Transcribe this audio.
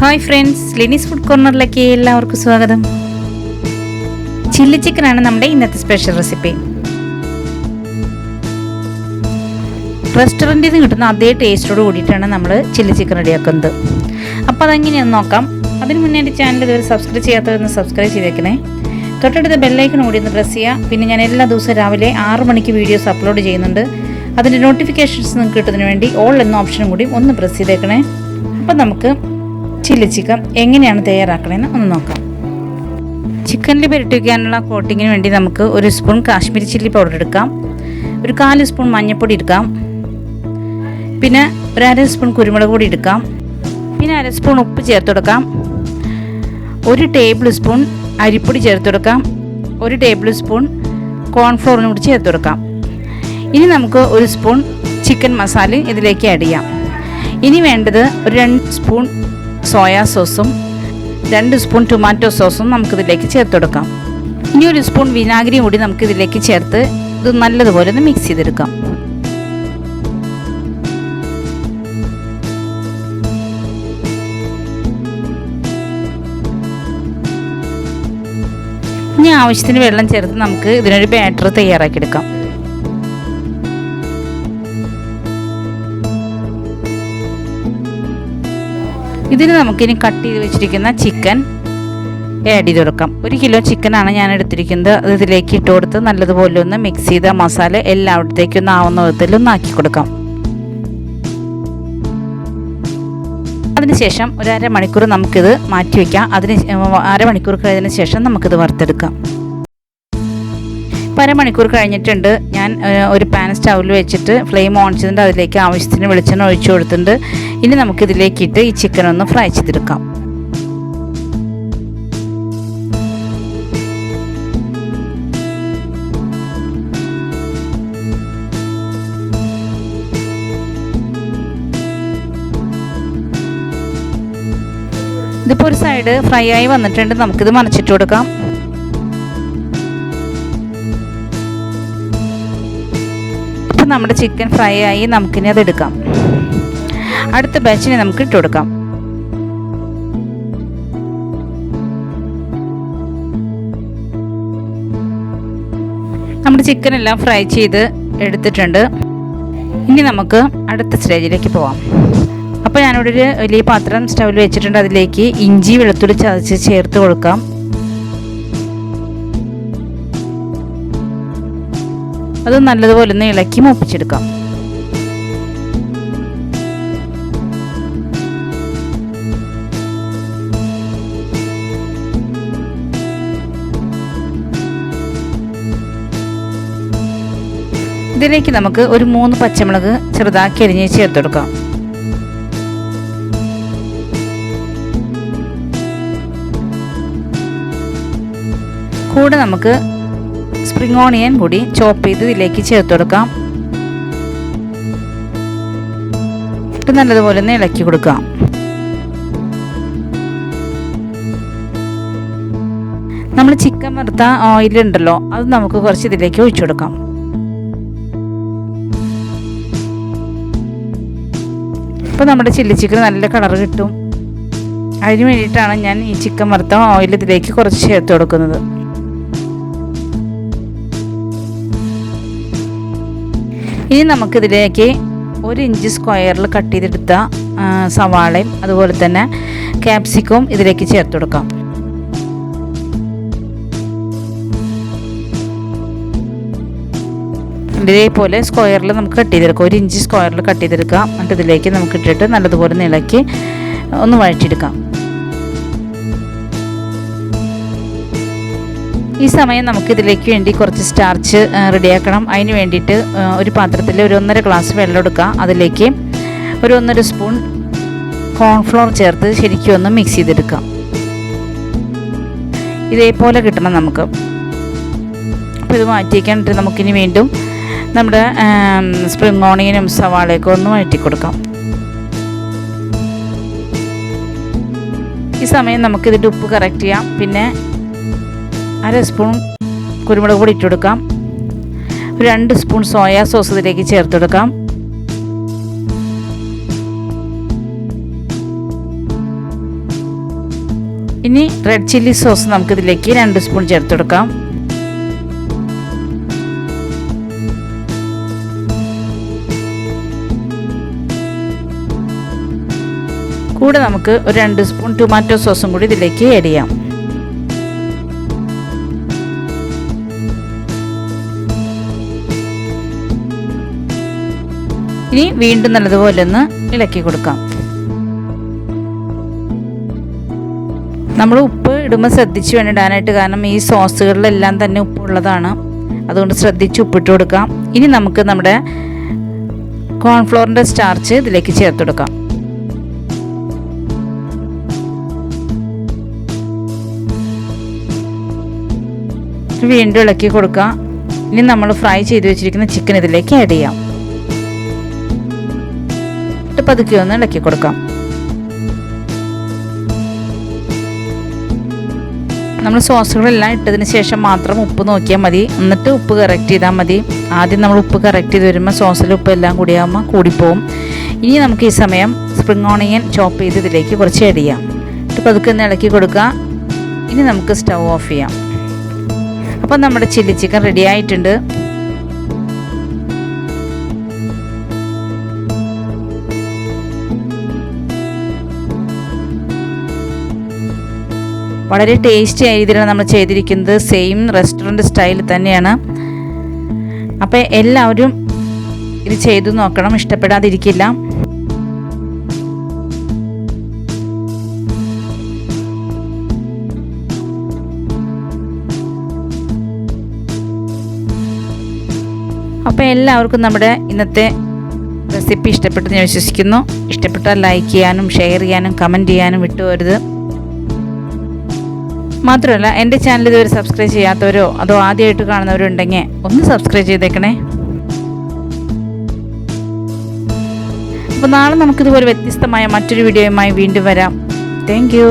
Hi friends, ലിനീസ് food കോർണറിലേക്ക് എല്ലാവർക്കും സ്വാഗതം. Chilli ചിക്കനാണ് നമ്മുടെ ഇന്നത്തെ സ്പെഷ്യൽ റെസിപ്പി. റെസ്റ്റോറൻറ്റിൽ നിന്ന് കിട്ടുന്ന അതേ ടേസ്റ്റോട് കൂടിയിട്ടാണ് നമ്മൾ ചില്ലി ചിക്കൻ റെഡിയാക്കുന്നത്. അപ്പോൾ അതെങ്ങനെയാണെന്ന് നോക്കാം. അതിന് മുന്നേ എൻ്റെ ചാനൽ ഇതുവരെ സബ്സ്ക്രൈബ് ചെയ്യാത്തതൊന്ന് സബ്സ്ക്രൈബ് ചെയ്തേക്കണേ. തൊട്ടടുത്ത് ബെല്ലൈക്കൺ കൂടി ഒന്ന് പ്രസ് ചെയ്യുക. പിന്നെ ഞാൻ എല്ലാ ദിവസവും രാവിലെ 6 മണിക്ക് വീഡിയോസ് അപ്ലോഡ് ചെയ്യുന്നുണ്ട്. അതിൻ്റെ നോട്ടിഫിക്കേഷൻസ് നിങ്ങൾക്ക് കിട്ടുന്നതിന് വേണ്ടി ഓൾ എന്ന ഓപ്ഷനും കൂടി ഒന്ന് പ്രസ് ചെയ്തേക്കണേ. അപ്പോൾ നമുക്ക് ചില്ലി ചിക്കൻ എങ്ങനെയാണ് തയ്യാറാക്കണമെന്ന് ഒന്ന് നോക്കാം. ചിക്കനിൽ പുരട്ടി വയ്ക്കാനുള്ള കോട്ടിങ്ങിന് വേണ്ടി നമുക്ക് 1 സ്പൂൺ കാശ്മീരി ചില്ലി പൗഡർ എടുക്കാം, ഒരു 4 സ്പൂൺ മഞ്ഞൾപ്പൊടി എടുക്കാം, പിന്നെ ഒരു 1/2 സ്പൂൺ കുരുമുളക് പൊടി എടുക്കാം, പിന്നെ 1/2 സ്പൂൺ ഉപ്പ് ചേർത്ത് കൊടുക്കാം, 1 ടേബിൾ സ്പൂൺ അരിപ്പൊടി ചേർത്ത് കൊടുക്കാം, 1 ടേബിൾ സ്പൂൺ കോൺഫ്ലോറിനും കൂടി ചേർത്ത് കൊടുക്കാം. ഇനി നമുക്ക് 1 സ്പൂൺ ചിക്കൻ മസാല ഇതിലേക്ക് ആഡ് ചെയ്യാം. ഇനി വേണ്ടത് ഒരു 2 സ്പൂൺ സോയാ സോസും 2 സ്പൂൺ ടൊമാറ്റോ സോസും നമുക്കിതിലേക്ക് ചേർത്ത് കൊടുക്കാം. ഇനി 1 സ്പൂൺ വിനാഗിരിയും കൂടി നമുക്കിതിലേക്ക് ചേർത്ത് ഇത് നല്ലതുപോലെ ഒന്ന് മിക്സ് ചെയ്തെടുക്കാം. ഇനി ആവശ്യത്തിന് വെള്ളം ചേർത്ത് നമുക്ക് ഇതിനൊരു ബാറ്റർ തയ്യാറാക്കിയെടുക്കാം. ഇതിന് നമുക്കിനി കട്ട് ചെയ്ത് വെച്ചിരിക്കുന്ന ചിക്കൻ ആഡ് ചെയ്ത് കൊടുക്കാം. 1 കിലോ ചിക്കനാണ് ഞാൻ എടുത്തിരിക്കുന്നത്. അത് ഇതിലേക്ക് ഇട്ട് കൊടുത്ത് നല്ലതുപോലെ ഒന്ന് മിക്സ് ചെയ്ത മസാല എല്ലായിടത്തേക്കും ഒന്ന് ആവുന്ന വിധത്തിൽ ഒന്ന് ആക്കി കൊടുക്കാം. അതിനുശേഷം ഒരു 1/2 മണിക്കൂർ നമുക്കിത് മാറ്റി വയ്ക്കാം. 1/2 മണിക്കൂർ കഴിഞ്ഞതിന് ശേഷം നമുക്കിത് വറുത്തെടുക്കാം. 1/2 മണിക്കൂർ കഴിഞ്ഞിട്ടുണ്ട്. ഞാൻ ഒരു പാൻ സ്റ്റൗവിൽ വെച്ചിട്ട് ഫ്ലെയിം ഓൺ ചെയ്തിട്ട് അതിലേക്ക് ആവശ്യത്തിന് വെളിച്ചെണ്ണ ഒഴിച്ചു കൊടുത്തിട്ടുണ്ട്. ഇനി നമുക്കിതിലേക്കിട്ട് ഈ ചിക്കൻ ഒന്ന് ഫ്രൈ ചെയ്തെടുക്കാം. ഇതിപ്പോൾ ഒരു സൈഡ് ഫ്രൈ ആയി വന്നിട്ടുണ്ട്. നമുക്കിത് മറിച്ചിട്ട് കൊടുക്കാം. ഇപ്പം നമ്മുടെ ചിക്കൻ ഫ്രൈ ആയി, നമുക്കിനി അത് എടുക്കാം. അടുത്ത ബാച്ചിനെ നമുക്ക് ഇട്ട് കൊടുക്കാം. നമ്മുടെ ചിക്കൻ എല്ലാം ഫ്രൈ ചെയ്ത് എടുത്തിട്ടുണ്ട്. ഇനി നമുക്ക് അടുത്ത സ്റ്റേജിലേക്ക് പോവാം. അപ്പോൾ ഞാനിവിടെ ഒരു വലിയ പാത്രം സ്റ്റൗവിൽ വെച്ചിട്ടുണ്ട്. അതിലേക്ക് ഇഞ്ചി വെളുത്തുള്ളി ചതച്ച് ചേർത്ത് കൊടുക്കാം. അത് നല്ലതുപോലെ ഒന്ന് ഇളക്കി മൂപ്പിച്ചെടുക്കാം. ഇതിലേക്ക് നമുക്ക് ഒരു 3 പച്ചമുളക് ചെറുതാക്കി അരിഞ്ഞ് ചേർത്ത് കൊടുക്കാം. കൂടെ നമുക്ക് സ്പ്രിംഗ് ഓണിയൻ കൂടി ചോപ്പ് ചെയ്ത് ഇതിലേക്ക് ചേർത്ത് കൊടുക്കാം. ഇട്ട് നല്ലതുപോലെ ഒന്ന് ഇളക്കി കൊടുക്കാം. നമ്മൾ ചിക്കൻ വറുത്ത ഓയിലുണ്ടല്ലോ, അത് നമുക്ക് കുറച്ച് ഇതിലേക്ക് ഒഴിച്ചു കൊടുക്കാം. അപ്പോൾ നമ്മുടെ ചില്ലി ചിക്കൻ നല്ല കളർ കിട്ടും. അതിന് വേണ്ടിയിട്ടാണ് ഞാൻ ഈ ചിക്കൻ വറുത്ത ഓയിൽ ഇതിലേക്ക് കുറച്ച് ചേർത്ത് കൊടുക്കുന്നത്. ഇനി നമുക്കിതിലേക്ക് 1 ഇഞ്ച് സ്ക്വയറിൽ കട്ട് ചെയ്തെടുത്ത സവാളയും അതുപോലെ തന്നെ ക്യാപ്സിക്കവും ഇതിലേക്ക് ചേർത്ത് കൊടുക്കാം. ഇതേപോലെ സ്ക്വയറിൽ നമുക്ക് കട്ട് ചെയ്തെടുക്കാം. 1 ഇഞ്ച് സ്ക്വയറിൽ കട്ട് ചെയ്തെടുക്കാം. എന്നിട്ട് ഇതിലേക്ക് നമുക്ക് ഇട്ടിട്ട് നല്ലതുപോലെ ഇളക്കി ഒന്ന് വഴറ്റിയെടുക്കാം. ഈ സമയം നമുക്കിതിലേക്ക് വേണ്ടി കുറച്ച് സ്റ്റാർച്ച് റെഡിയാക്കണം. അതിന് വേണ്ടിയിട്ട് ഒരു പാത്രത്തിൽ ഒരു 1.5 ഗ്ലാസ് വെള്ളം എടുക്കുക. അതിലേക്ക് ഒരു 1.5 സ്പൂൺ കോൺഫ്ലോർ ചേർത്ത് ശരിക്കും ഒന്ന് മിക്സ് ചെയ്തെടുക്കാം. ഇതേപോലെ കിട്ടണം നമുക്ക്. അപ്പോൾ ഇത് മാറ്റി വയ്ക്കാനിട്ട് നമുക്കിനി വീണ്ടും നമ്മുടെ സ്പ്രിംഗ് ഓണിയനും സവാളയൊക്കെ ഒന്ന് വഴറ്റി കൊടുക്കാം. ഈ സമയം നമുക്കിതിൻ്റെ ഉപ്പ് കറക്റ്റ് ചെയ്യാം. പിന്നെ 1/2 സ്പൂൺ കുരുമുളക് പൊടി ഇട്ട് കൊടുക്കാം. 2 സ്പൂൺ സോയാ സോസ് ഇതിലേക്ക് ചേർത്ത് കൊടുക്കാം. ഇനി റെഡ് ചില്ലി സോസ് നമുക്കിതിലേക്ക് 2 സ്പൂൺ ചേർത്ത് കൊടുക്കാം. കൂടെ നമുക്ക് ഒരു 2 സ്പൂൺ ടൊമാറ്റോ സോസും കൂടി ഇതിലേക്ക് ആഡ് ചെയ്യാം. ഇനി വീണ്ടും നല്ലതുപോലെ ഒന്ന് ഇളക്കി കൊടുക്കാം. നമ്മൾ ഉപ്പ് ഇടുമ്പോൾ ശ്രദ്ധിച്ച് വേണം ഇടാനായിട്ട്, കാരണം ഈ സോസുകളിലെല്ലാം തന്നെ ഉപ്പുള്ളതാണ്. അതുകൊണ്ട് ശ്രദ്ധിച്ച് ഉപ്പിട്ട് കൊടുക്കാം. ഇനി നമുക്ക് നമ്മുടെ കോൺഫ്ലോറിൻ്റെ സ്റ്റാർച്ച് ഇതിലേക്ക് ചേർത്ത് കൊടുക്കാം. വീണ്ടും ഇളക്കി കൊടുക്കാം. ഇനി നമ്മൾ ഫ്രൈ ചെയ്ത് വെച്ചിരിക്കുന്ന ചിക്കൻ ഇതിലേക്ക് ആഡ് ചെയ്യാം. പതുക്കെ ഒന്ന് ഇളക്കി കൊടുക്കാം. നമ്മൾ സോസുകളെല്ലാം ഇട്ടതിന് ശേഷം മാത്രം ഉപ്പ് നോക്കിയാൽ മതി. എന്നിട്ട് ഉപ്പ് കറക്റ്റ് ചെയ്താൽ മതി. ആദ്യം നമ്മൾ ഉപ്പ് കറക്റ്റ് ചെയ്ത് വരുമ്പോൾ സോസിൽ ഉപ്പ് എല്ലാം കൂടിയാകുമ്പോൾ കൂടിപ്പോവും. ഇനി നമുക്ക് ഈ സമയം സ്പ്രിംഗ് ഓണിയൻ ചോപ്പ് ചെയ്ത് ഇതിലേക്ക് കുറച്ച് ആഡ് ചെയ്യാം. പതുക്കെ ഒന്ന് ഇളക്കി കൊടുക്കുക. ഇനി നമുക്ക് സ്റ്റൗ ഓഫ് ചെയ്യാം. അപ്പം നമ്മുടെ ചില്ലി ചിക്കൻ റെഡി ആയിട്ടുണ്ട്. വളരെ ടേസ്റ്റി ആയ രീതിയിലാണ് നമ്മൾ ചെയ്തിരിക്കുന്നത്. സെയിം റെസ്റ്റോറൻറ്റ് സ്റ്റൈൽ തന്നെയാണ്. അപ്പോൾ എല്ലാവരും ഇത് ചെയ്തു നോക്കണം, ഇഷ്ടപ്പെടാതിരിക്കില്ല. അപ്പോൾ എല്ലാവർക്കും നമ്മുടെ ഇന്നത്തെ റെസിപ്പി ഇഷ്ടപ്പെട്ടെന്ന് ഞാൻ വിശ്വസിക്കുന്നു. ഇഷ്ടപ്പെട്ടാൽ ലൈക്ക് ചെയ്യാനും ഷെയർ ചെയ്യാനും കമൻറ്റ് ചെയ്യാനും വിട്ടുപോകരുത്. മാത്രമല്ല എൻ്റെ ചാനൽ ഇതുവരെ സബ്സ്ക്രൈബ് ചെയ്യാത്തവരോ അതോ ആദ്യമായിട്ട് കാണുന്നവരോ ഉണ്ടെങ്കിൽ ഒന്ന് സബ്സ്ക്രൈബ് ചെയ്തേക്കണേ. അപ്പോൾ നാളെ നമുക്കിതുപോലെ വ്യത്യസ്തമായ മറ്റൊരു വീഡിയോയുമായി വീണ്ടും വരാം. Thank you.